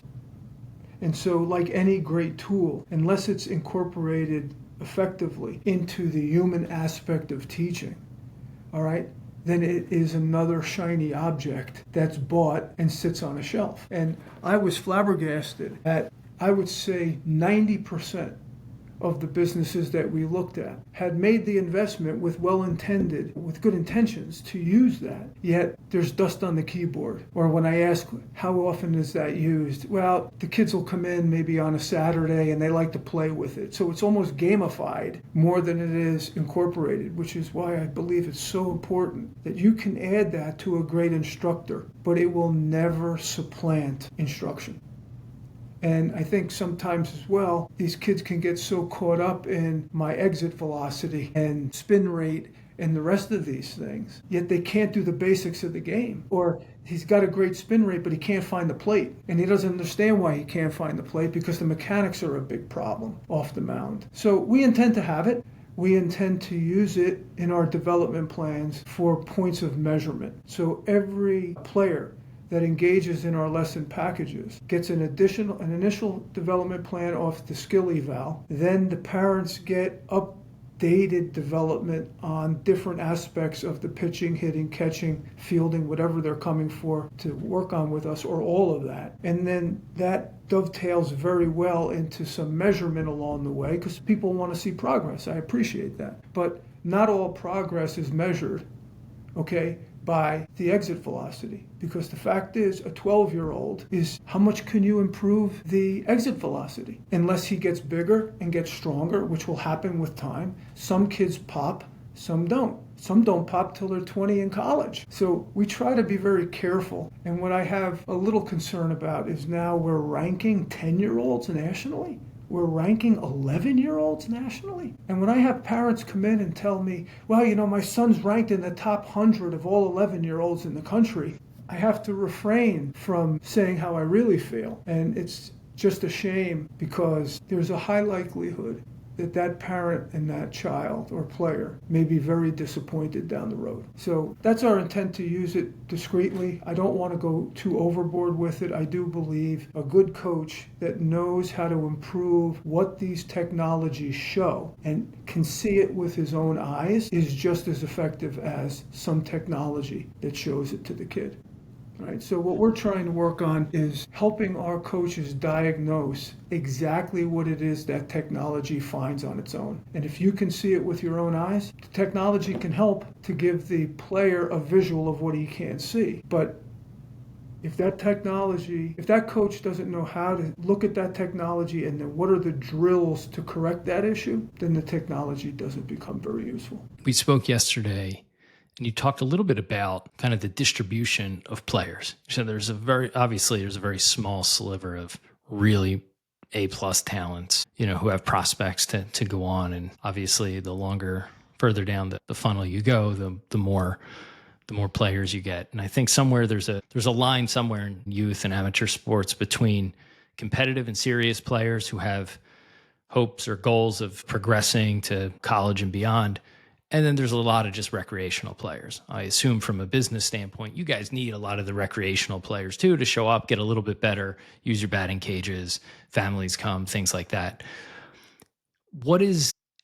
And so like any great tool, unless it's incorporated effectively into the human aspect of teaching, all right, then it is another shiny object that's bought and sits on a shelf. And I was flabbergasted at, I would say 90% of the businesses that we looked at had made the investment with with good intentions to use that, yet there's dust on the keyboard. Or when I ask how often is that used, well, the kids will come in maybe on a Saturday and they like to play with it. So it's almost gamified more than it is incorporated, which is why I believe it's so important that you can add that to a great instructor, but it will never supplant instruction. And I think sometimes as well, these kids can get so caught up in my exit velocity and spin rate and the rest of these things, yet they can't do the basics of the game. Or he's got a great spin rate, but he can't find the plate. And he doesn't understand why he can't find the plate, because the mechanics are a big problem off the mound. So we intend to have it. We intend to use it in our development plans for points of measurement. So every player that engages in our lesson packages gets an initial development plan off the skill eval. Then the parents get updated development on different aspects of the pitching, hitting, catching, fielding, whatever they're coming for to work on with us, or all of that. And then that dovetails very well into some measurement along the way, because people want to see progress. I appreciate that. But not all progress is measured, okay, by the exit velocity, because the fact is a 12-year-old is how much can you improve the exit velocity? Unless he gets bigger and gets stronger, which will happen with time. Some kids pop, some don't. Some don't pop till they're 20 in college. So we try to be very careful. And what I have a little concern about is now we're ranking 10-year-olds nationally. We're ranking 11-year-olds nationally. And when I have parents come in and tell me, well, my son's ranked in the top 100 of all 11-year-olds in the country, I have to refrain from saying how I really feel. And it's just a shame, because there's a high likelihood that parent and that child or player may be very disappointed down the road. So that's our intent, to use it discreetly. I don't want to go too overboard with it. I do believe a good coach that knows how to improve what these technologies show and can see it with his own eyes is just as effective as some technology that shows it to the kid. Right? So what we're trying to work on is helping our coaches diagnose exactly what it is that technology finds on its own. And if you can see it with your own eyes, the technology can help to give the player a visual of what he can't see. But if that coach doesn't know how to look at that technology and then what are the drills to correct that issue, then the technology doesn't become very useful. We spoke yesterday, and you talked a little bit about kind of the distribution of players. So there's a very small sliver of really A-plus talents, who have prospects to go on. And obviously further down the funnel you go, the more players you get. And I think somewhere there's a line somewhere in youth and amateur sports between competitive and serious players who have hopes or goals of progressing to college and beyond. And then there's a lot of just recreational players. I assume from a business standpoint, you guys need a lot of the recreational players too to show up, get a little bit better, use your batting cages, families come, things like that.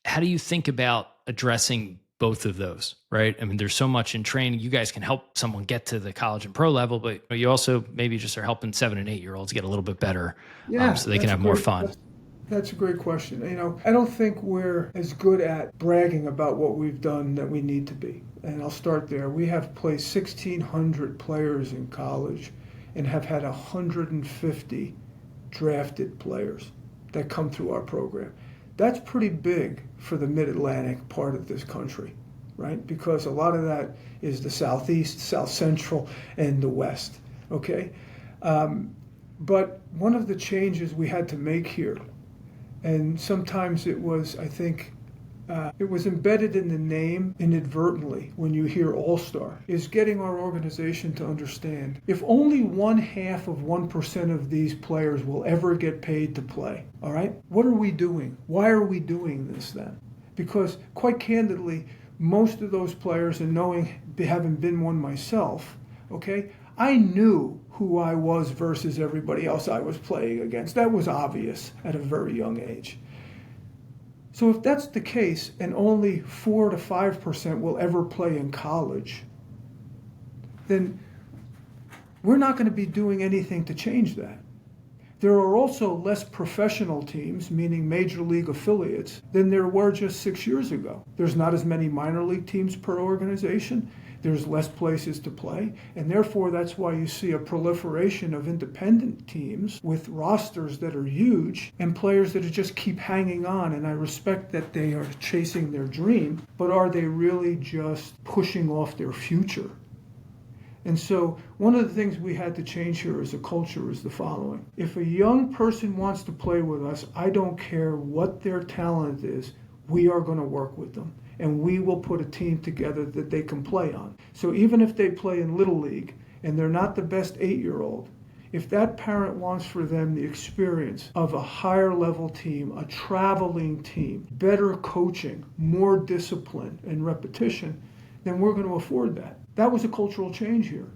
How do you think about addressing both of those, right? I mean, there's so much in training. You guys can help someone get to the college and pro level, but you also maybe just are helping 7 and 8 year olds get a little bit better, so they can have more fun. That's a great question. I don't think we're as good at bragging about what we've done that we need to be. And I'll start there. We have placed 1,600 players in college and have had 150 drafted players that come through our program. That's pretty big for the mid-Atlantic part of this country, right? Because a lot of that is the Southeast, South Central, and the West, okay? But one of the changes we had to make here, and sometimes it was, I think, it was embedded in the name inadvertently when you hear All-Star, is getting our organization to understand if only 0.5% of these players will ever get paid to play, all right? What are we doing? Why are we doing this then? Because quite candidly, most of those players, and having been one myself, okay, I knew who I was versus everybody else I was playing against. That was obvious at a very young age. So if that's the case, and only 4 to 5% will ever play in college, then we're not going to be doing anything to change that. There are also less professional teams, meaning major league affiliates, than there were just 6 years ago. There's not as many minor league teams per organization. There's less places to play, and therefore that's why you see a proliferation of independent teams with rosters that are huge and players that just keep hanging on. And I respect that they are chasing their dream, but are they really just pushing off their future? And so one of the things we had to change here as a culture is the following. If a young person wants to play with us, I don't care what their talent is, we are going to work with them. And we will put a team together that they can play on. So even if they play in Little League and they're not the best 8-year-old, if that parent wants for them the experience of a higher level team, a traveling team, better coaching, more discipline and repetition, then we're going to afford that. That was a cultural change here.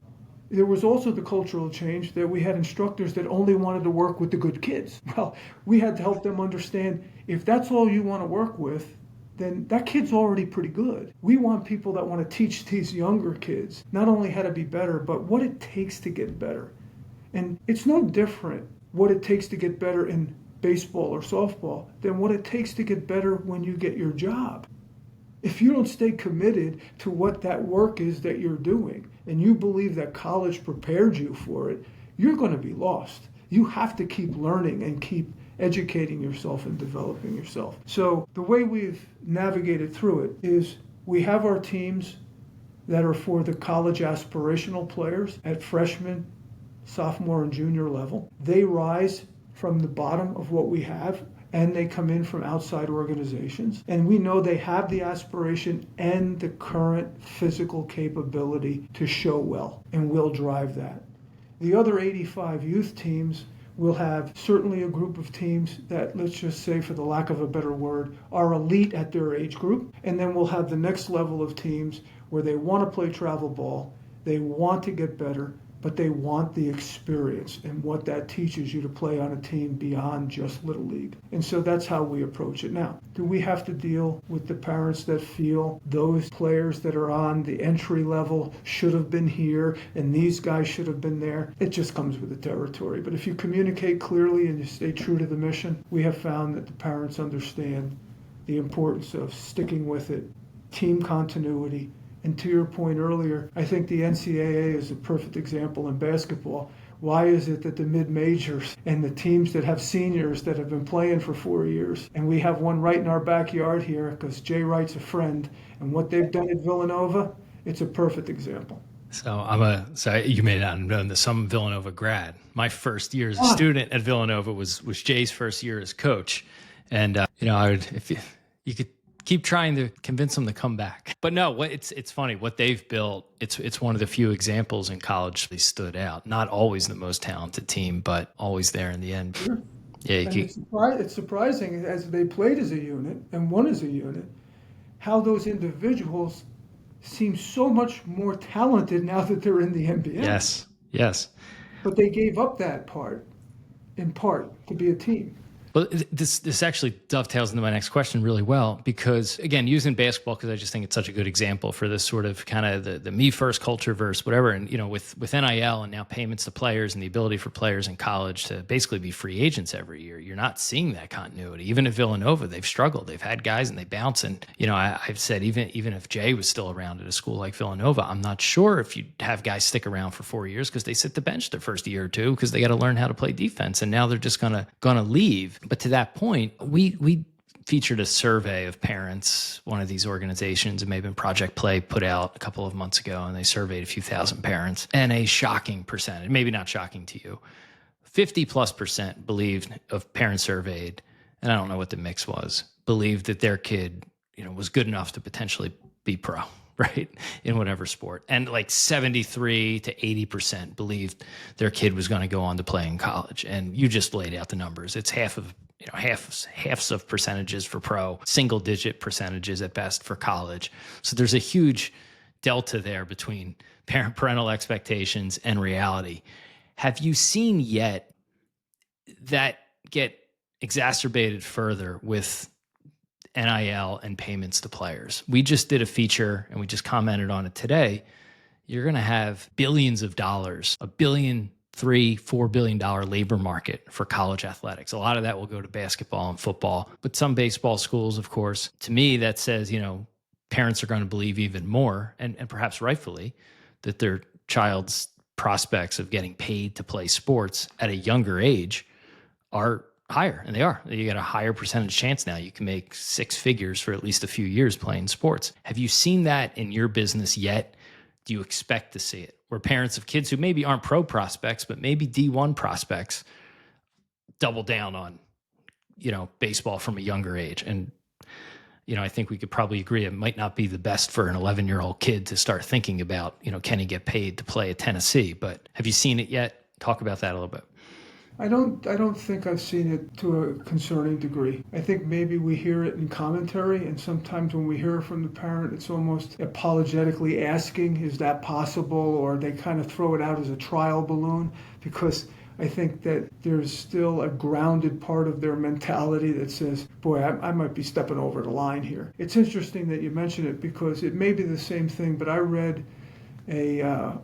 There was also the cultural change that we had instructors that only wanted to work with the good kids. Well, we had to help them understand if that's all you want to work with, then that kid's already pretty good. We want people that want to teach these younger kids not only how to be better, but what it takes to get better. And it's no different what it takes to get better in baseball or softball than what it takes to get better when you get your job. If you don't stay committed to what that work is that you're doing, and you believe that college prepared you for it, you're going to be lost. You have to keep learning and keep educating yourself and developing yourself. So the way we've navigated through it is we have our teams that are for the college aspirational players at freshman, sophomore, and junior level. They rise from the bottom of what we have, and they come in from outside organizations. And we know they have the aspiration and the current physical capability to show well, and we'll drive that. The other 85 youth teams, We'll have certainly a group of teams that, let's just say, for the lack of a better word, are elite at their age group. And then we'll have the next level of teams where they want to play travel ball, they want to get better, but they want the experience and what that teaches you to play on a team beyond just Little League. And so that's how we approach it. Now, do we have to deal with the parents that feel those players that are on the entry level should have been here and these guys should have been there? It just comes with the territory. But if you communicate clearly and you stay true to the mission, we have found that the parents understand the importance of sticking with it, team continuity. And to your point earlier, I think the NCAA is a perfect example in basketball. Why is it that the mid-majors and the teams that have seniors that have been playing for 4 years, and we have one right in our backyard here because Jay Wright's a friend, and what they've done at Villanova, it's a perfect example. So you may not have known this. I'm a Villanova grad. My first year as a student at Villanova was Jay's first year as coach, and I would, if you could keep trying to convince them to come back. But no, it's funny what they've built. It's one of the few examples in college that stood out. Not always the most talented team, but always there in the end. Sure. Yeah, it's surprising as they played as a unit and won as a unit, how those individuals seem so much more talented now that they're in the NBA. Yes. But they gave up that part, in part, to be a team. Well, this actually dovetails into my next question really well, because again, using basketball, because I just think it's such a good example for this sort of kind of the me first culture versus whatever. And, with NIL and now payments to players and the ability for players in college to basically be free agents every year, you're not seeing that continuity. Even at Villanova, they've struggled. They've had guys and they bounce. And, I've said, even if Jay was still around at a school like Villanova, I'm not sure if you'd have guys stick around for 4 years because they sit the bench the first year or two because they got to learn how to play defense. And now they're just gonna leave. But to that point, we featured a survey of parents, one of these organizations, it may have been Project Play, put out a couple of months ago, and they surveyed a few thousand parents, and a shocking percentage, maybe not shocking to you, 50+% believed of parents surveyed, and I don't know what the mix was, believed that their kid, was good enough to potentially be pro, right, in whatever sport. And like 73 to 80% believed their kid was going to go on to play in college. And you just laid out the numbers. It's halves of percentages for pro, single digit percentages at best for college. So there's a huge delta there between parental expectations and reality. Have you seen yet that get exacerbated further with NIL and payments to players? We just did a feature and we just commented on it today. You're going to have billions of dollars, $1 billion, $4 billion labor market for college athletics. A lot of that will go to basketball and football, but some baseball schools, of course. To me, that says, parents are going to believe even more, and perhaps rightfully, that their child's prospects of getting paid to play sports at a younger age are higher, and they are. You get a higher percentage chance now. You can make six figures for at least a few years playing sports. Have you seen that in your business yet? Do you expect to see it? Where parents of kids who maybe aren't pro prospects, but maybe D1 prospects double down on, baseball from a younger age. And, I think we could probably agree it might not be the best for an 11-year-old kid to start thinking about, can he get paid to play at Tennessee? But have you seen it yet? Talk about that a little bit. I don't think I've seen it to a concerning degree. I think maybe we hear it in commentary, and sometimes when we hear it from the parent, it's almost apologetically asking, is that possible? Or they kind of throw it out as a trial balloon, because I think that there's still a grounded part of their mentality that says, boy, I might be stepping over the line here. It's interesting that you mention it, because it may be the same thing, but I read a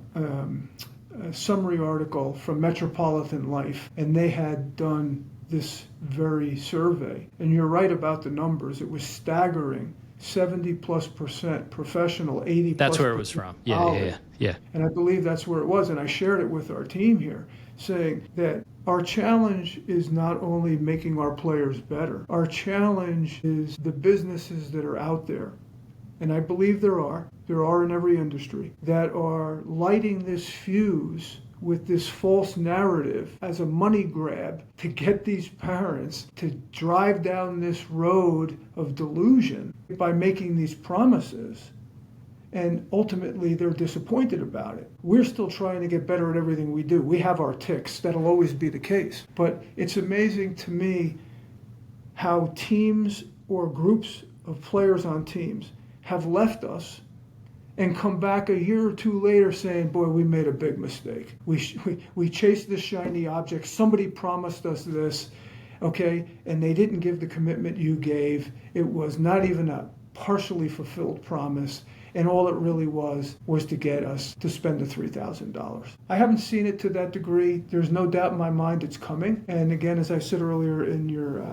summary article from Metropolitan Life, and they had done this very survey. And you're right about the numbers. It was staggering. 70+% professional, 80+%. That's where it was from. Yeah. And I believe that's where it was. And I shared it with our team here, saying that our challenge is not only making our players better. Our challenge is the businesses that are out there. And I believe there are in every industry, that are lighting this fuse with this false narrative as a money grab to get these parents to drive down this road of delusion by making these promises. And ultimately, they're disappointed about it. We're still trying to get better at everything we do. We have our ticks. That'll always be the case. But it's amazing to me how teams or groups of players on teams have left us and come back a year or two later saying, boy, we made a big mistake. We chased this shiny object. Somebody promised us this, okay? And they didn't give the commitment you gave. It was not even a partially fulfilled promise. And all it really was to get us to spend the $3,000. I haven't seen it to that degree. There's no doubt in my mind it's coming. And again, as I said earlier in your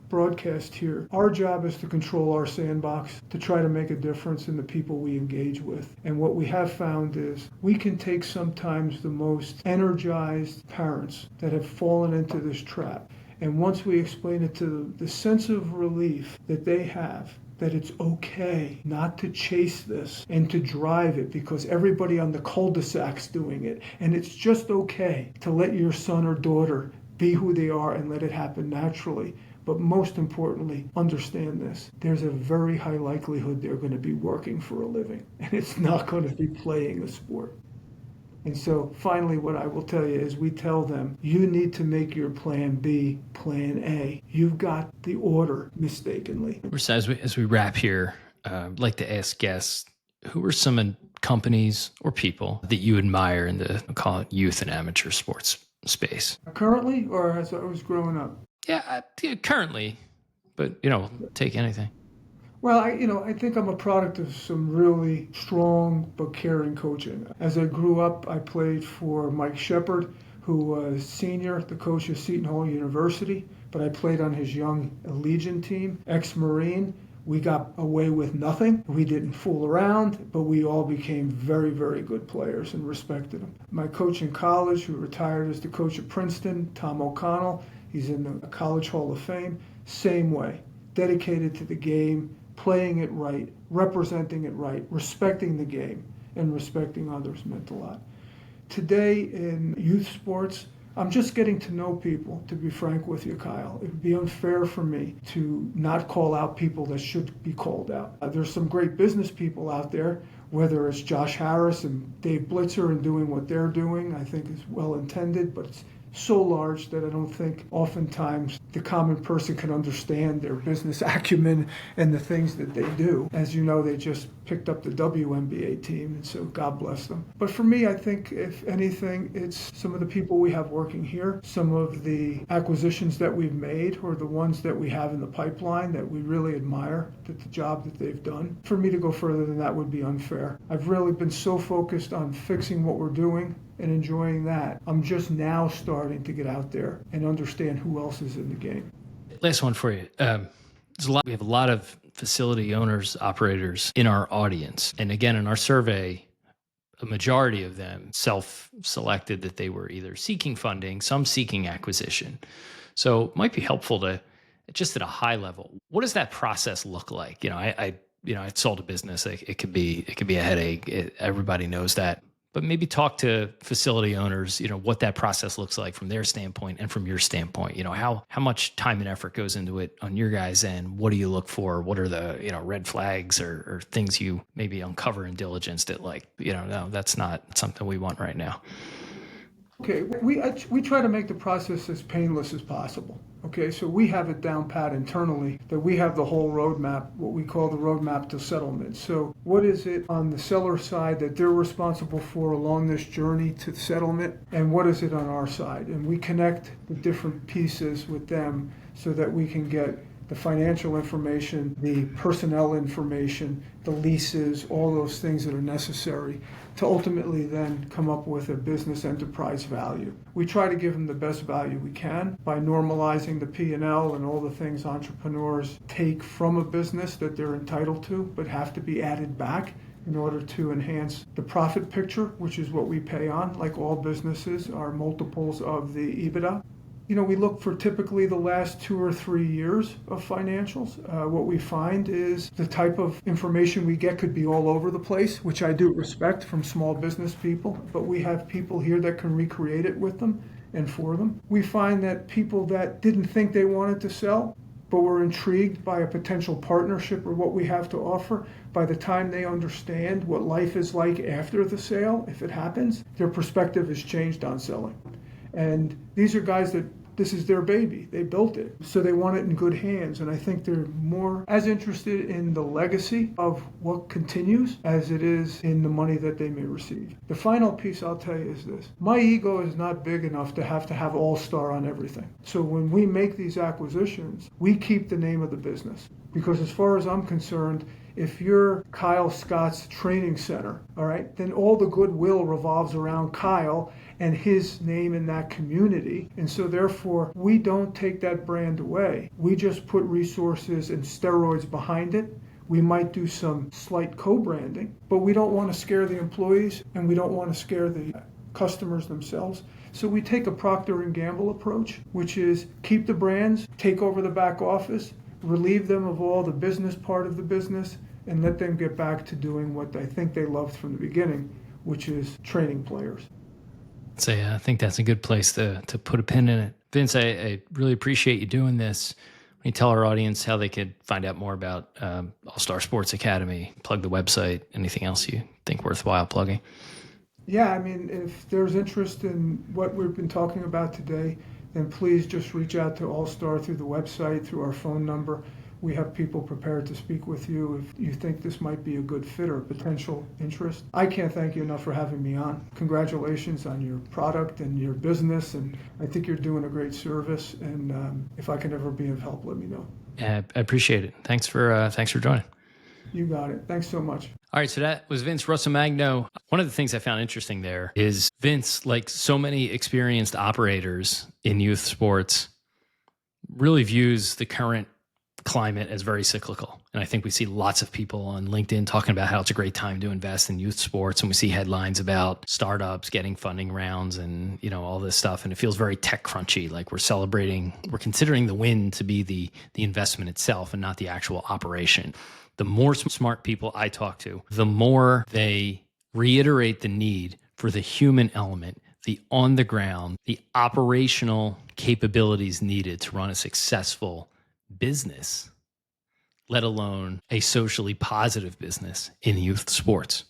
broadcast here, our job is to control our sandbox, to try to make a difference in the people we engage with. And what we have found is we can take sometimes the most energized parents that have fallen into this trap. And once we explain it to them, the sense of relief that they have, that it's okay not to chase this and to drive it because everybody on the cul-de-sac's doing it. And it's just okay to let your son or daughter be who they are and let it happen naturally. But most importantly, understand this. There's a very high likelihood they're going to be working for a living. And it's not going to be playing a sport. And so finally, what I will tell you is we tell them, you need to make your plan B, plan A. You've got the order mistakenly. As we wrap here, I'd like to ask guests, who are some companies or people that you admire in the, call it, youth and amateur sports space? Currently, or as I was growing up? Yeah, currently, but, take anything. Well, I think I'm a product of some really strong but caring coaching. As I grew up, I played for Mike Shepard, who was senior, the coach of Seton Hall University, but I played on his young Legion team, ex-Marine. We got away with nothing. We didn't fool around, but we all became very, very good players and respected them. My coach in college, who retired as the coach at Princeton, Tom O'Connell, he's in the College Hall of Fame, same way, dedicated to the game, playing it right, representing it right, respecting the game, and respecting others meant a lot. Today in youth sports, I'm just getting to know people, to be frank with you, Kyle. It would be unfair for me to not call out people that should be called out. There's some great business people out there, whether it's Josh Harris and Dave Blitzer and doing what they're doing, I think is well intended, but it's so large that I don't think oftentimes the common person can understand their business acumen and the things that they do. As you know, they just picked up the WNBA team, and so God bless them. But for me, I think if anything, it's some of the people we have working here, some of the acquisitions that we've made, or the ones that we have in the pipeline that we really admire, that the job that they've done. For me to go further than that would be unfair. I've really been so focused on fixing what we're doing and enjoying that. I'm just now starting to get out there and understand who else is in the game. Last one for you. We have a lot of facility owners, operators in our audience. And again, in our survey, a majority of them self-selected that they were either seeking funding, some seeking acquisition. So it might be helpful to, just at a high level, what does that process look like? I sold a business. It could be a headache. Everybody knows that. But maybe talk to facility owners, what that process looks like from their standpoint and from your standpoint. How much time and effort goes into it on your guys' end? What do you look for? What are the, red flags or things you maybe uncover in diligence that no, that's not something we want right now? Okay, we try to make the process as painless as possible. Okay, so we have it down pat internally that we have the whole roadmap, what we call the roadmap to settlement. So what is it on the seller side that they're responsible for along this journey to settlement, and what is it on our side? And we connect the different pieces with them so that we can get the financial information, the personnel information, the leases, all those things that are necessary to ultimately then come up with a business enterprise value. We try to give them the best value we can by normalizing the P&L and all the things entrepreneurs take from a business that they're entitled to but have to be added back in order to enhance the profit picture, which is what we pay on. Like all businesses, are multiples of the EBITDA. We look for typically the last 2 or 3 years of financials. What we find is the type of information we get could be all over the place, which I do respect from small business people, but we have people here that can recreate it with them and for them. We find that people that didn't think they wanted to sell but we're intrigued by a potential partnership or what we have to offer, by the time they understand what life is like after the sale, if it happens, their perspective has changed on selling. And these are guys that this is their baby. They built it, so they want it in good hands. And I think they're more as interested in the legacy of what continues as it is in the money that they may receive. The final piece I'll tell you is this. My ego is not big enough to have all-star on everything. So when we make these acquisitions, we keep the name of the business. Because as far as I'm concerned, if you're Kyle Scott's training center, all right, then all the goodwill revolves around Kyle and his name in that community. And so therefore, we don't take that brand away. We just put resources and steroids behind it. We might do some slight co-branding, but we don't want to scare the employees and we don't want to scare the customers themselves. So we take a Procter & Gamble approach, which is keep the brands, take over the back office, relieve them of all the business part of the business, and let them get back to doing what I think they loved from the beginning, which is training players. So yeah, I think that's a good place to put a pin in it. Vince, I really appreciate you doing this. When you tell our audience how they could find out more about All-Star Sports Academy, plug the website, anything else you think worthwhile plugging? Yeah, I mean, if there's interest in what we've been talking about today, then please just reach out to All-Star through the website, through our phone number. We have people prepared to speak with you if you think this might be a good fit or a potential interest. I can't thank you enough for having me on. Congratulations on your product and your business, and I think you're doing a great service. And if I can ever be of help, let me know. Yeah, I appreciate it. Thanks for joining. You got it. Thanks so much. All right, so that was Vince Russomagno. One of the things I found interesting there is Vince, like so many experienced operators in youth sports, really views the current climate as very cyclical. And I think we see lots of people on LinkedIn talking about how it's a great time to invest in youth sports. And we see headlines about startups getting funding rounds and, all this stuff. And it feels very tech crunchy, like we're considering the win to be the investment itself and not the actual operation. The more smart people I talk to, the more they reiterate the need for the human element, the on the ground, the operational capabilities needed to run a successful business, let alone a socially positive business in youth sports.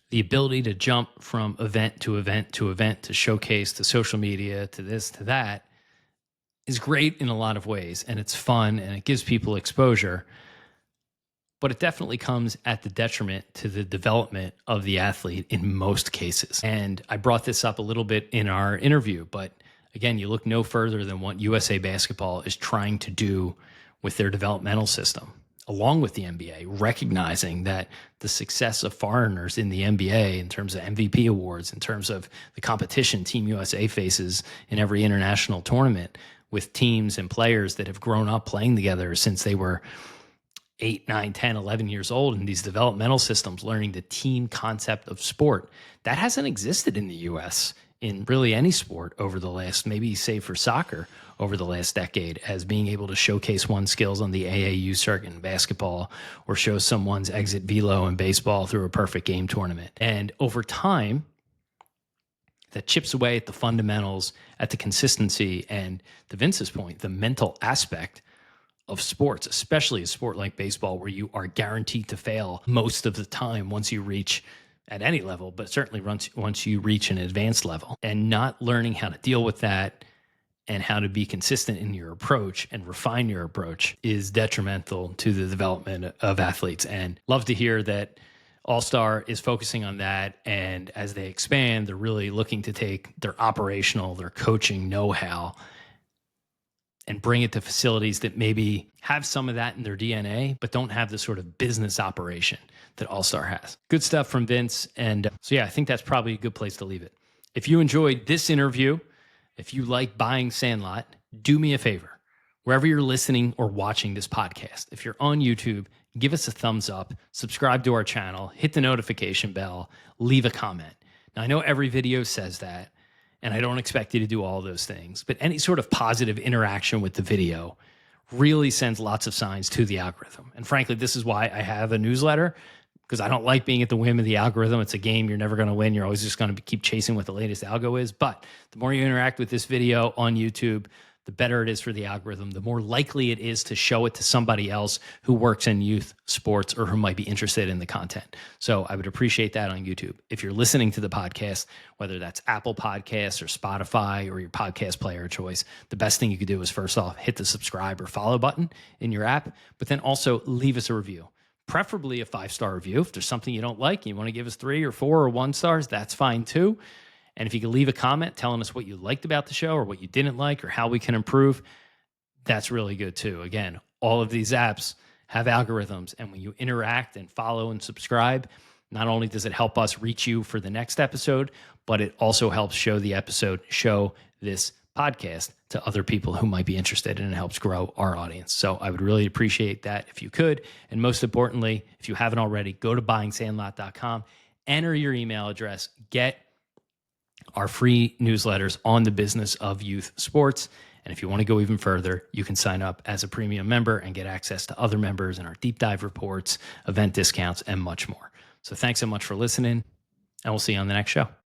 The ability to jump from event to event to event, to showcase, to social media, to this, to that, is great in a lot of ways. And it's fun and it gives people exposure. But it definitely comes at the detriment to the development of the athlete in most cases. And I brought this up a little bit in our interview, but again, you look no further than what USA Basketball is trying to do with their developmental system, along with the NBA, recognizing that the success of foreigners in the NBA in terms of MVP awards, in terms of the competition Team USA faces in every international tournament with teams and players that have grown up playing together since they were 8, 9, 10, 11 years old in these developmental systems, learning the team concept of sport. That hasn't existed in the U.S. in really any sport over the last, maybe save for soccer, over the last decade, as being able to showcase one's skills on the AAU circuit in basketball or show someone's exit velo in baseball through a perfect game tournament. And over time, that chips away at the fundamentals, at the consistency, and to Vince's point, the mental aspect of sports, especially a sport like baseball, where you are guaranteed to fail most of the time once you reach at any level, but certainly once you reach an advanced level. And not learning how to deal with that and how to be consistent in your approach and refine your approach is detrimental to the development of athletes. And love to hear that All-Star is focusing on that. And as they expand, they're really looking to take their operational, their coaching know-how and bring it to facilities that maybe have some of that in their DNA, but don't have the sort of business operation that All-Star has. Good stuff from Vince. And so, yeah, I think that's probably a good place to leave it. If you enjoyed this interview, if you like Buying Sandlot, do me a favor. Wherever you're listening or watching this podcast, if you're on YouTube, give us a thumbs up, subscribe to our channel, hit the notification bell, leave a comment. Now, I know every video says that, and I don't expect you to do all those things, but any sort of positive interaction with the video really sends lots of signs to the algorithm. And frankly, this is why I have a newsletter, because I don't like being at the whim of the algorithm. It's a game you're never going to win. You're always just going to keep chasing what the latest algo is. But the more you interact with this video on YouTube, the better it is for the algorithm, the more likely it is to show it to somebody else who works in youth sports or who might be interested in the content. So I would appreciate that on YouTube. If you're listening to the podcast, whether that's Apple Podcasts or Spotify or your podcast player of choice, the best thing you could do is first off, hit the subscribe or follow button in your app, but then also leave us a review. Preferably a 5-star review. If there's something you don't like, you want to give us 3 or 4 or 1 stars, that's fine too. And if you could leave a comment telling us what you liked about the show or what you didn't like or how we can improve, that's really good too. Again, all of these apps have algorithms, and when you interact and follow and subscribe, not only does it help us reach you for the next episode, but it also helps show this podcast to other people who might be interested, and it helps grow our audience. So I would really appreciate that if you could. And most importantly, if you haven't already, go to buyingsandlot.com, enter your email address, get our free newsletters on the business of youth sports. And if you want to go even further, you can sign up as a premium member and get access to other members and our deep dive reports, event discounts, and much more. So thanks so much for listening, and we'll see you on the next show.